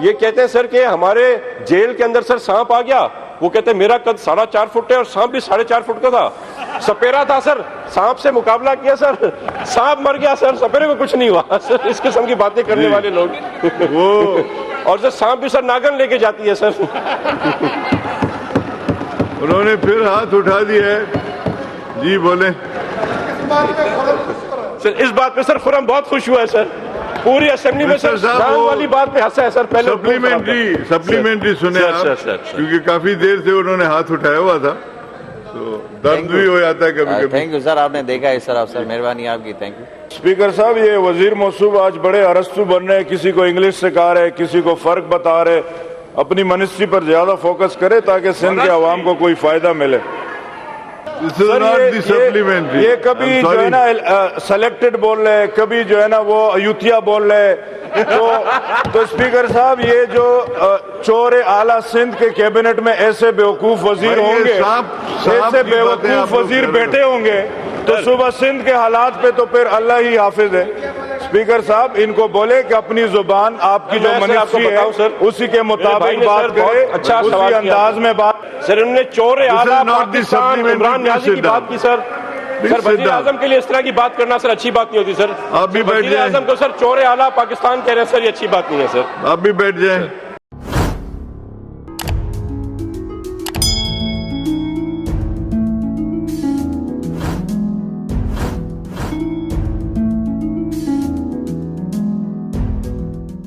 ये कहते हैं सर कि हमारे जेल के अंदर सर सांप आ गया। वो कहते हैं मेरा कद 4.5 फुट है और सांप भी 4.5 फुट का था। सपेरा था सर, सांप से मुकाबला किया सर, सांप मर गया सर, सपेरे को कुछ नहीं हुआ सर। इस किस्म की बातें करने वाले लोग वो और सर सांप भी सर नागन लेके जाती है सर। उन्होंने फिर हाथ उठा दिया है। जी बोले सर। इस बात पे सर खुरम बहुत खुश हुआ है सर, पूरी असेंबली में सर जान वाली बात पे हंसा है सर। पहले सप्लीमेंट्री सुने आप, क्योंकि काफी देर से उन्होंने हाथ उठाया हुआ था, तो दर्द भी हो जाता है कभी कभी। थैंक यू सर, आपने देखा है सर, अफसर मेहरबानी आपकी, थैंक यू। स्पीकर साहब, ये वजीर मौसूब आज बड़े अरस्तू बन रहे हैं, किसी को इंग्लिश सिखा रहे, किसी को फर्क बता रहे। अपनी मिनिस्ट्री पर ज्यादा फोकस करे ताकि सिंध के आवाम को कोई फायदा मिले। ये कभी जो है ना सेलेक्टेड बोल रहे, कभी जो है ना वो अयुतिया बोल रहे। तो स्पीकर साहब, ये जो चोर आला सिंध के कैबिनेट में ऐसे बेवकूफ वजीर होंगे, ऐसे बेवकूफ वजीर बैठे होंगे, तो सुबह सिंध के हालात पे तो फिर अल्लाह ही हाफिज है। स्पीकर साहब, इनको बोले कि अपनी जुबान आपकी जो मिनिस्ट्री है उसी के मुताबिक बात करे, अच्छा उसी अंदाज में बात। सर उन्होंने चोर आला पाकिस्तान इमरान नियाज़ी की बात की सर। सर वजीर आजम के लिए इस तरह की बात करना सर अच्छी बात नहीं होती सर। आप भी बैठ जाएं। वजीर आजम को सर चोर आला पाकिस्तान कह रहे हैं सर, ये अच्छी बात नहीं है सर। आप भी बैठ जाएं।